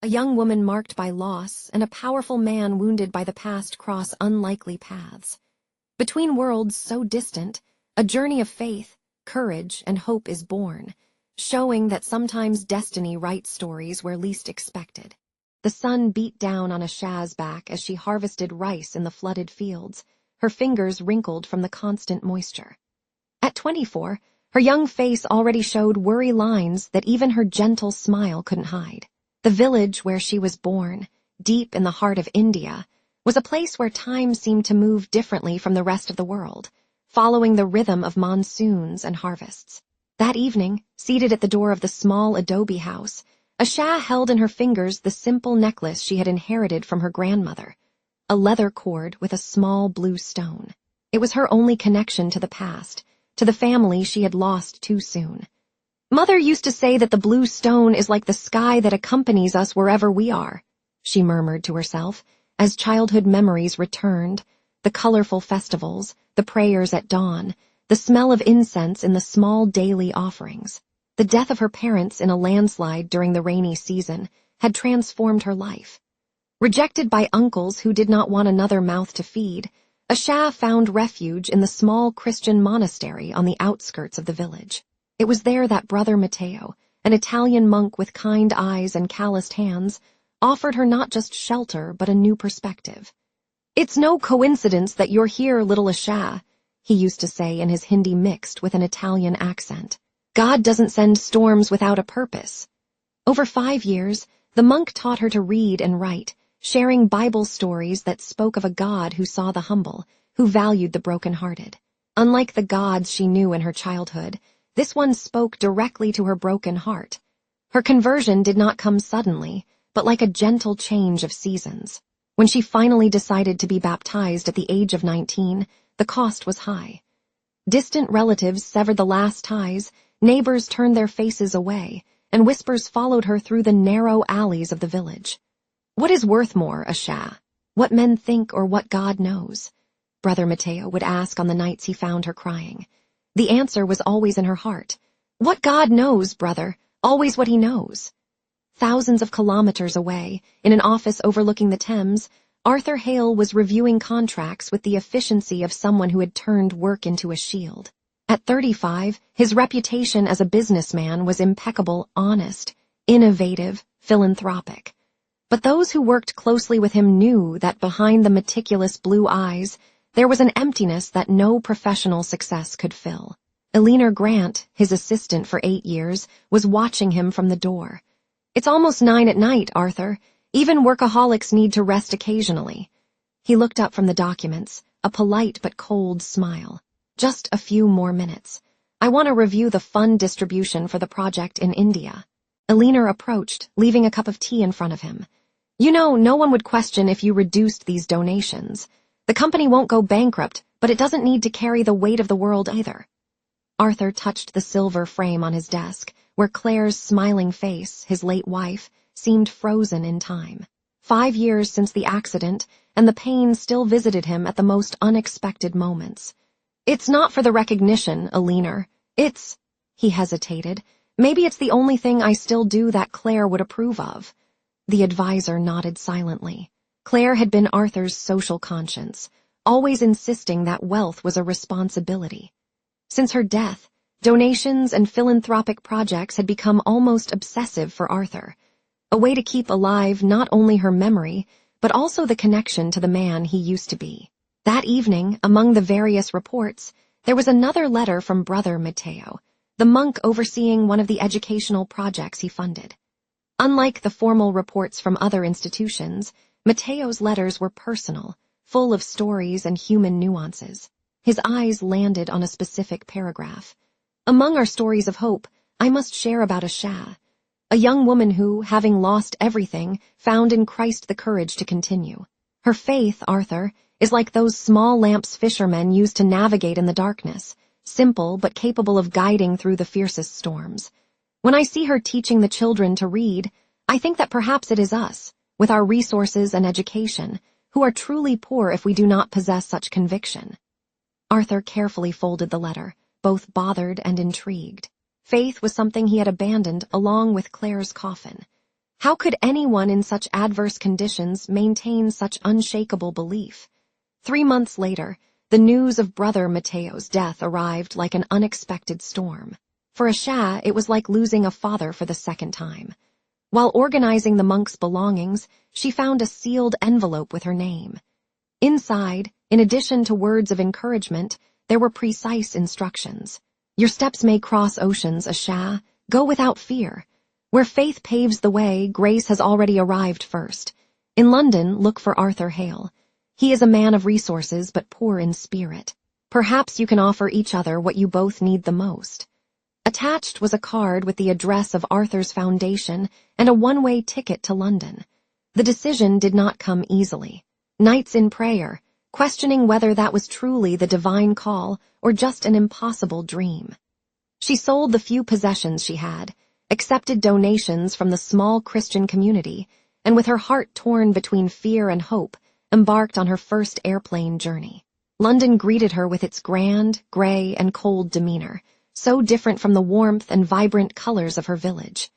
A young woman marked by loss and a powerful man wounded by the past cross unlikely paths. Between worlds so distant, a journey of faith, courage, and hope is born, showing that sometimes destiny writes stories where least expected. The sun beat down on Asha's back as she harvested rice in the flooded fields, her fingers wrinkled from the constant moisture. At 24, her young face already showed worry lines that even her gentle smile couldn't hide. The village where she was born, deep in the heart of India, was a place where time seemed to move differently from the rest of the world, following the rhythm of monsoons and harvests. That evening, seated at the door of the small adobe house, Asha held in her fingers the simple necklace she had inherited from her grandmother, a leather cord with a small blue stone. It was her only connection to the past, to the family she had lost too soon. "Mother used to say that the blue stone is like the sky that accompanies us wherever we are," she murmured to herself, as childhood memories returned, the colorful festivals, the prayers at dawn, the smell of incense in the small daily offerings. The death of her parents in a landslide during the rainy season had transformed her life. Rejected by uncles who did not want another mouth to feed, Asha found refuge in the small Christian monastery on the outskirts of the village. It was there that Brother Matteo, an Italian monk with kind eyes and calloused hands, offered her not just shelter but a new perspective. "It's no coincidence that you're here, little Asha," he used to say in his Hindi mixed with an Italian accent. "God doesn't send storms without a purpose." Over 5 years, the monk taught her to read and write, sharing Bible stories that spoke of a God who saw the humble, who valued the broken-hearted. Unlike the gods she knew in her childhood, this one spoke directly to her broken heart. Her conversion did not come suddenly, but like a gentle change of seasons. When she finally decided to be baptized at the age of 19, the cost was high. Distant relatives severed the last ties, neighbors turned their faces away, and whispers followed her through the narrow alleys of the village. "What is worth more, Asha? What men think or what God knows?" Brother Matteo would ask on the nights he found her crying. The answer was always in her heart. "What God knows, brother, always what he knows." Thousands of kilometers away, in an office overlooking the Thames, Arthur Hale was reviewing contracts with the efficiency of someone who had turned work into a shield. At 35, his reputation as a businessman was impeccable, honest, innovative, philanthropic. But those who worked closely with him knew that behind the meticulous blue eyes, there was an emptiness that no professional success could fill. Eleanor Grant, his assistant for 8 years, was watching him from the door. "It's almost 9 at night, Arthur. Even workaholics need to rest occasionally." He looked up from the documents, a polite but cold smile. "Just a few more minutes. I want to review the fund distribution for the project in India." Eleanor approached, leaving a cup of tea in front of him. "You know, no one would question if you reduced these donations. The company won't go bankrupt, but it doesn't need to carry the weight of the world either." Arthur touched the silver frame on his desk, where Claire's smiling face, his late wife, seemed frozen in time. 5 years since the accident, and the pain still visited him at the most unexpected moments. "It's not for the recognition, Eleanor. It's—" he hesitated. "Maybe it's the only thing I still do that Claire would approve of." The advisor nodded silently. Claire had been Arthur's social conscience, always insisting that wealth was a responsibility. Since her death, donations and philanthropic projects had become almost obsessive for Arthur, a way to keep alive not only her memory, but also the connection to the man he used to be. That evening, among the various reports, there was another letter from Brother Matteo, the monk overseeing one of the educational projects he funded. Unlike the formal reports from other institutions, Matteo's letters were personal, full of stories and human nuances. His eyes landed on a specific paragraph. "Among our stories of hope, I must share about Asha, a young woman who, having lost everything, found in Christ the courage to continue. Her faith, Arthur, is like those small lamps fishermen use to navigate in the darkness, simple but capable of guiding through the fiercest storms. When I see her teaching the children to read, I think that perhaps it is us, with our resources and education, who are truly poor if we do not possess such conviction." Arthur carefully folded the letter, both bothered and intrigued. Faith was something he had abandoned along with Claire's coffin. How could anyone in such adverse conditions maintain such unshakable belief? 3 months later, the news of Brother Mateo's death arrived like an unexpected storm. For Asha, it was like losing a father for the second time. While organizing the monk's belongings, she found a sealed envelope with her name. Inside, in addition to words of encouragement, there were precise instructions. Your steps may cross oceans, Asha. Go without fear. Where faith paves the way, grace has already arrived first. In London, look for Arthur Hale. He is a man of resources but poor in spirit. Perhaps you can offer each other what you both need the most. Attached was a card with the address of Arthur's foundation and a one-way ticket to London. The decision did not come easily. Nights in prayer, questioning whether that was truly the divine call or just an impossible dream. She sold the few possessions she had, accepted donations from the small Christian community, and with her heart torn between fear and hope, embarked on her first airplane journey. London greeted her with its grand, gray, and cold demeanor, so different from the warmth and vibrant colors of her village.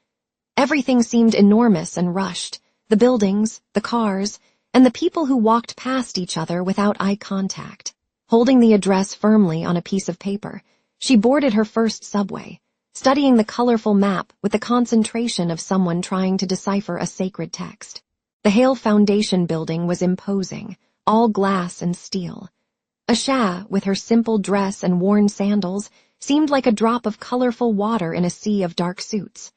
Everything seemed enormous and rushed, the buildings, the cars, and the people who walked past each other without eye contact. Holding the address firmly on a piece of paper, she boarded her first subway, studying the colorful map with the concentration of someone trying to decipher a sacred text. The Hale Foundation building was imposing, all glass and steel. Asha, with her simple dress and worn sandals, seemed like a drop of colorful water in a sea of dark suits.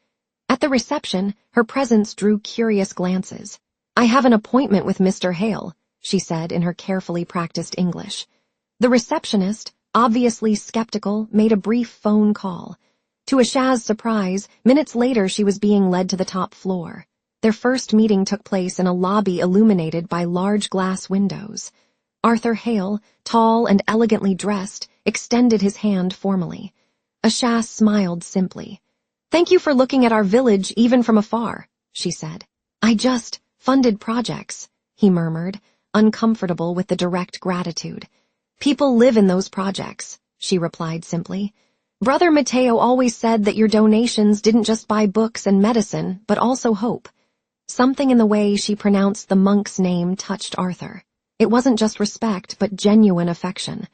At the reception, her presence drew curious glances. "I have an appointment with Mr. Hale," she said in her carefully practiced English. The receptionist, obviously skeptical, made a brief phone call. To Asha's surprise, minutes later she was being led to the top floor. Their first meeting took place in a lobby illuminated by large glass windows. Arthur Hale, tall and elegantly dressed, extended his hand formally. Asha smiled simply. "Thank you for looking at our village even from afar," she said. "I just funded projects," he murmured, uncomfortable with the direct gratitude. "People live in those projects," she replied simply. "Brother Mateo always said that your donations didn't just buy books and medicine, but also hope." Something in the way she pronounced the monk's name touched Arthur. It wasn't just respect, but genuine affection.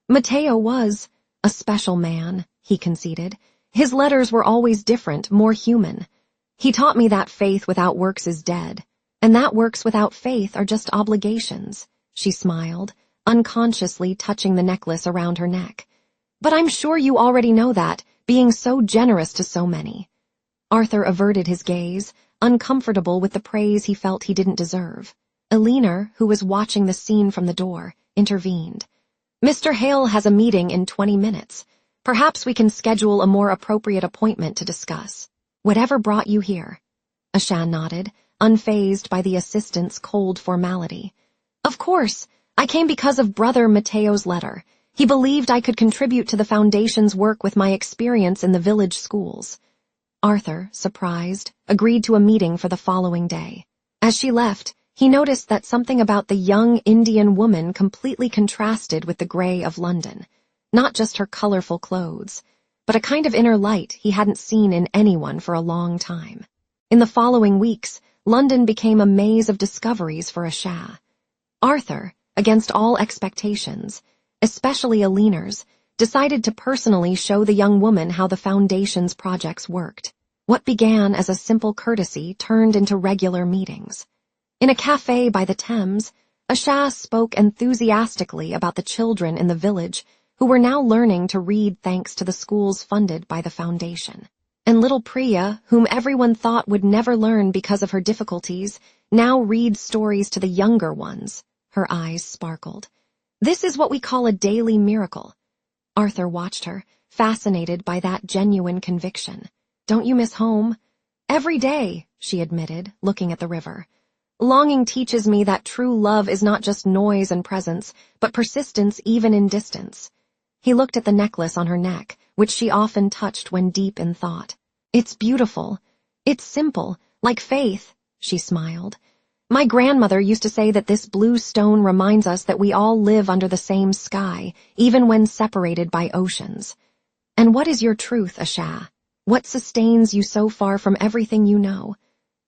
Mateo was a special man, he conceded. His letters were always different, more human. He taught me that faith without works is dead, and that works without faith are just obligations. She smiled, unconsciously touching the necklace around her neck. "But I'm sure you already know that, being so generous to so many." Arthur averted his gaze, uncomfortable with the praise he felt he didn't deserve. Eleanor, who was watching the scene from the door, intervened. "Mr. Hale has a meeting in 20 minutes. Perhaps we can schedule a more appropriate appointment to discuss. Whatever brought you here?" Asha nodded, unfazed by the assistant's cold formality. "Of course, I came because of Brother Mateo's letter. He believed I could contribute to the Foundation's work with my experience in the village schools." Arthur, surprised, agreed to a meeting for the following day. As she left, he noticed that something about the young Indian woman completely contrasted with the gray of London. Not just her colorful clothes, but a kind of inner light he hadn't seen in anyone for a long time. In the following weeks, London became a maze of discoveries for Asha. Arthur, against all expectations, especially Eleanor's, decided to personally show the young woman how the Foundation's projects worked. What began as a simple courtesy turned into regular meetings. In a cafe by the Thames, Asha spoke enthusiastically about the children in the village who were now learning to read thanks to the schools funded by the Foundation. And little Priya, whom everyone thought would never learn because of her difficulties, now reads stories to the younger ones. Her eyes sparkled. "This is what we call a daily miracle." Arthur watched her, fascinated by that genuine conviction. "Don't you miss home?" "Every day," she admitted, looking at the river. "Longing teaches me that true love is not just noise and presence, but persistence even in distance." He looked at the necklace on her neck, which she often touched when deep in thought. "It's beautiful. It's simple, like faith," she smiled. "My grandmother used to say that this blue stone reminds us that we all live under the same sky, even when separated by oceans." "And what is your truth, Asha? What sustains you so far from everything you know?"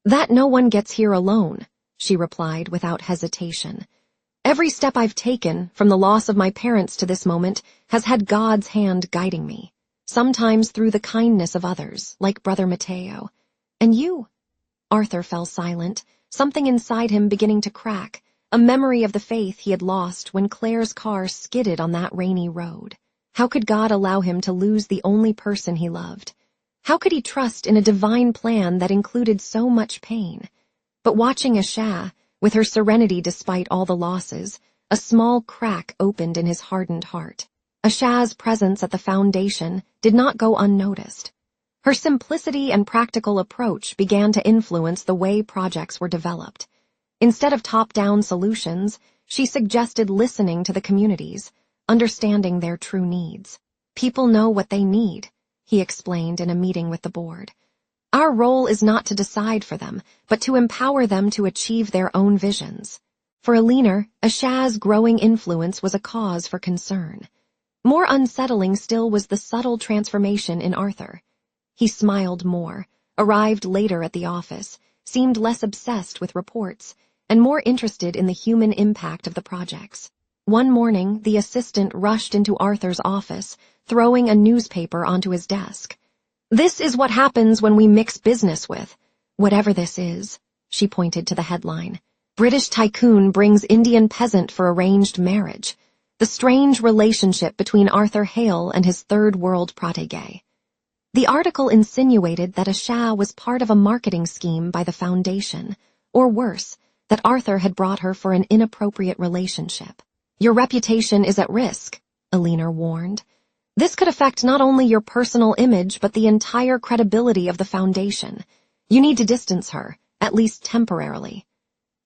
"That no one gets here alone," she replied without hesitation. "Every step I've taken, from the loss of my parents to this moment, has had God's hand guiding me, sometimes through the kindness of others, like Brother Mateo. And you?" Arthur fell silent, something inside him beginning to crack, a memory of the faith he had lost when Claire's car skidded on that rainy road. How could God allow him to lose the only person he loved? How could he trust in a divine plan that included so much pain? But watching Asha, with her serenity despite all the losses, a small crack opened in his hardened heart. Asha's presence at the foundation did not go unnoticed. Her simplicity and practical approach began to influence the way projects were developed. Instead of top-down solutions, she suggested listening to the communities, understanding their true needs. "People know what they need," he explained in a meeting with the board. "Our role is not to decide for them, but to empower them to achieve their own visions." For Alina, Asha's growing influence was a cause for concern. More unsettling still was the subtle transformation in Arthur. He smiled more, arrived later at the office, seemed less obsessed with reports, and more interested in the human impact of the projects. One morning, the assistant rushed into Arthur's office, throwing a newspaper onto his desk. "This is what happens when we mix business with whatever this is," she pointed to the headline. "British tycoon brings Indian peasant for arranged marriage. The strange relationship between Arthur Hale and his third world protégé." The article insinuated that Asha was part of a marketing scheme by the Foundation, or worse, that Arthur had brought her for an inappropriate relationship. "Your reputation is at risk," Alina warned. "This could affect not only your personal image but the entire credibility of the Foundation. You need to distance her, at least temporarily."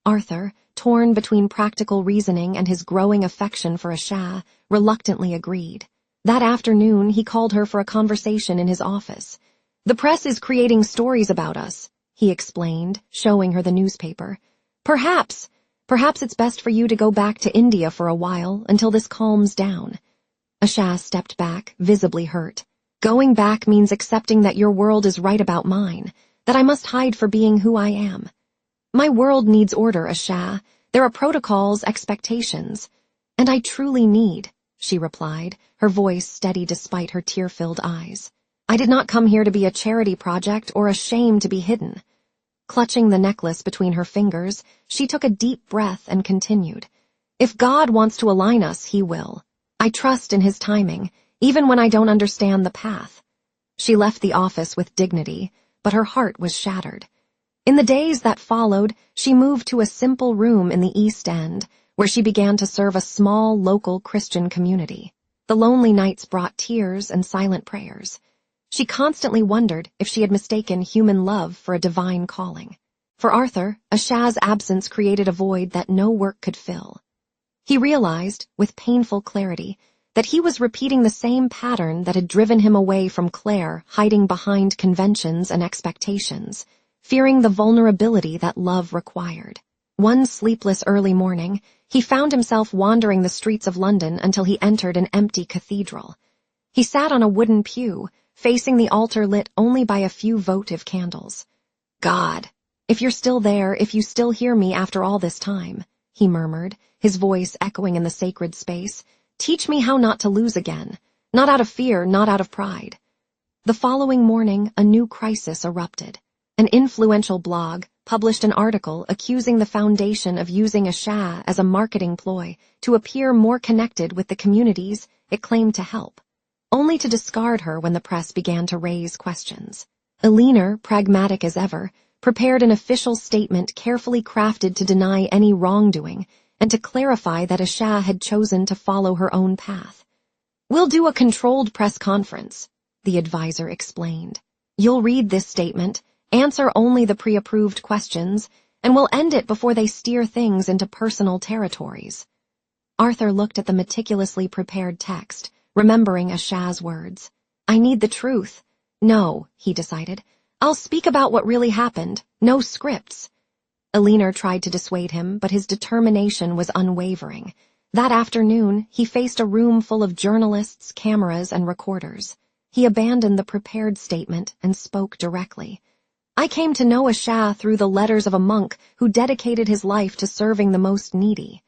Arthur, torn between practical reasoning and his growing affection for Asha, reluctantly agreed. That afternoon, he called her for a conversation in his office. "The press is creating stories about us," he explained, showing her the newspaper. Perhaps it's best for you to go back to India for a while until this calms down." Asha stepped back, visibly hurt. "Going back means accepting that your world is right about mine, that I must hide for being who I am." "My world needs order, Asha. There are protocols, expectations. And I truly need," she replied, her voice steady despite her tear-filled eyes. "I did not come here to be a charity project or a shame to be hidden." Clutching the necklace between her fingers, she took a deep breath and continued. "If God wants to align us, he will. I trust in his timing, even when I don't understand the path." She left the office with dignity, but her heart was shattered. In the days that followed, she moved to a simple room in the East End, where she began to serve a small local Christian community. The lonely nights brought tears and silent prayers. She constantly wondered if she had mistaken human love for a divine calling. For Arthur, Asha's absence created a void that no work could fill. He realized, with painful clarity, that he was repeating the same pattern that had driven him away from Claire, hiding behind conventions and expectations, fearing the vulnerability that love required. One sleepless early morning, he found himself wandering the streets of London until he entered an empty cathedral. He sat on a wooden pew, facing the altar lit only by a few votive candles. "God, if you're still there, if you still hear me after all this time," he murmured, his voice echoing in the sacred space, "teach me how not to lose again, not out of fear, not out of pride." The following morning, a new crisis erupted. An influential blog published an article accusing the Foundation of using Asha as a marketing ploy to appear more connected with the communities it claimed to help, only to discard her when the press began to raise questions. Alina, pragmatic as ever, prepared an official statement carefully crafted to deny any wrongdoing and to clarify that Asha had chosen to follow her own path. "We'll do a controlled press conference," the advisor explained. "You'll read this statement, answer only the pre-approved questions, and we'll end it before they steer things into personal territories." Arthur looked at the meticulously prepared text, remembering Asha's words. "I need the truth." "No," he decided. "I'll speak about what really happened. No scripts." Alina tried to dissuade him, but his determination was unwavering. That afternoon, he faced a room full of journalists, cameras, and recorders. He abandoned the prepared statement and spoke directly. I came to know Asha through the letters of a monk who dedicated his life to serving the most needy.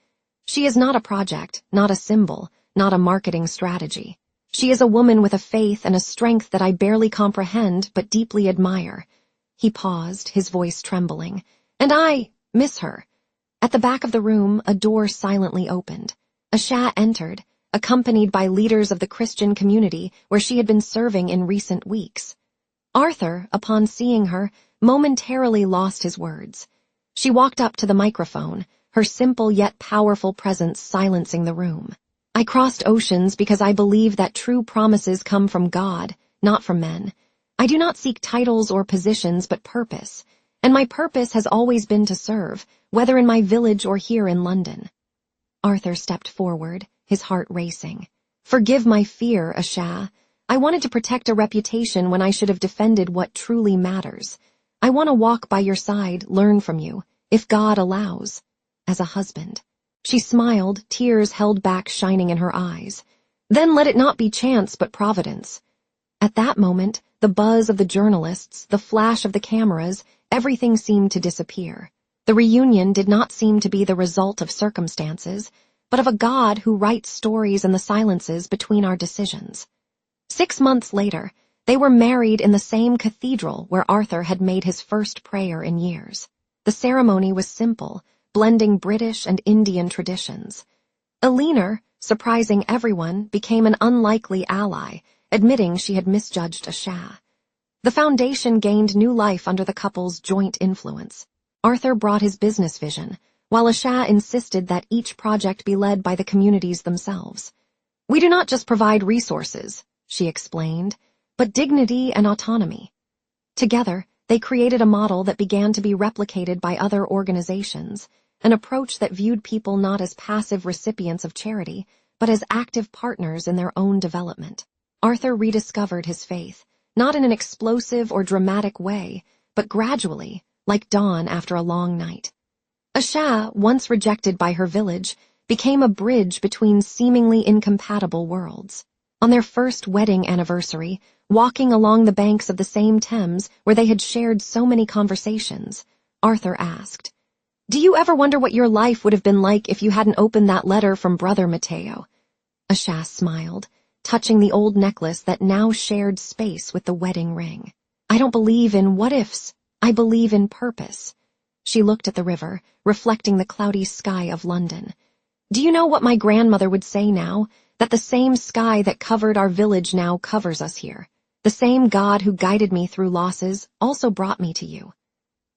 She is not a project, not a symbol, not a marketing strategy. She is a woman with a faith and a strength that I barely comprehend but deeply admire. He paused, his voice trembling. And I miss her. At the back of the room, a door silently opened. Asha entered, accompanied by leaders of the Christian community where she had been serving in recent weeks. Arthur, upon seeing her, momentarily lost his words. She walked up to the microphone, her simple yet powerful presence silencing the room. I crossed oceans because I believe that true promises come from God, not from men. I do not seek titles or positions but purpose, and my purpose has always been to serve, whether in my village or here in London. Arthur stepped forward, his heart racing. Forgive my fear, Asha. I wanted to protect a reputation when I should have defended what truly matters. I want to walk by your side, learn from you, if God allows. As a husband. She smiled, tears held back shining in her eyes. Then let it not be chance but providence. At that moment, the buzz of the journalists, the flash of the cameras, everything seemed to disappear. The reunion did not seem to be the result of circumstances, but of a God who writes stories in the silences between our decisions. 6 months later, they were married in the same cathedral where Arthur had made his first prayer in years. The ceremony was simple, blending British and Indian traditions. Elinor, surprising everyone, became an unlikely ally, admitting she had misjudged Asha. The foundation gained new life under the couple's joint influence. Arthur brought his business vision, while Asha insisted that each project be led by the communities themselves. We do not just provide resources, she explained, but dignity and autonomy. Together, they created a model that began to be replicated by other organizations, an approach that viewed people not as passive recipients of charity, but as active partners in their own development. Arthur rediscovered his faith, not in an explosive or dramatic way, but gradually, like dawn after a long night. Asha, once rejected by her village, became a bridge between seemingly incompatible worlds. On their first wedding anniversary, walking along the banks of the same Thames where they had shared so many conversations, Arthur asked, "Do you ever wonder what your life would have been like if you hadn't opened that letter from Brother Matteo?" Asha smiled, touching the old necklace that now shared space with the wedding ring. "I don't believe in what-ifs. I believe in purpose." She looked at the river, reflecting the cloudy sky of London. "Do you know what my grandmother would say now? That the same sky that covered our village now covers us here. The same God who guided me through losses also brought me to you."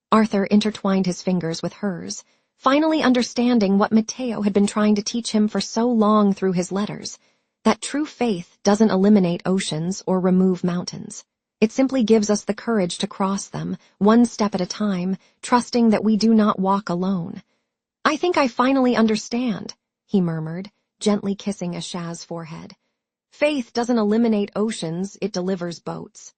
Arthur intertwined his fingers with hers, finally understanding what Matteo had been trying to teach him for so long through his letters, that true faith doesn't eliminate oceans or remove mountains. It simply gives us the courage to cross them, one step at a time, trusting that we do not walk alone. "I think I finally understand," he murmured, gently kissing Asha's forehead. "Faith doesn't eliminate oceans, it delivers boats."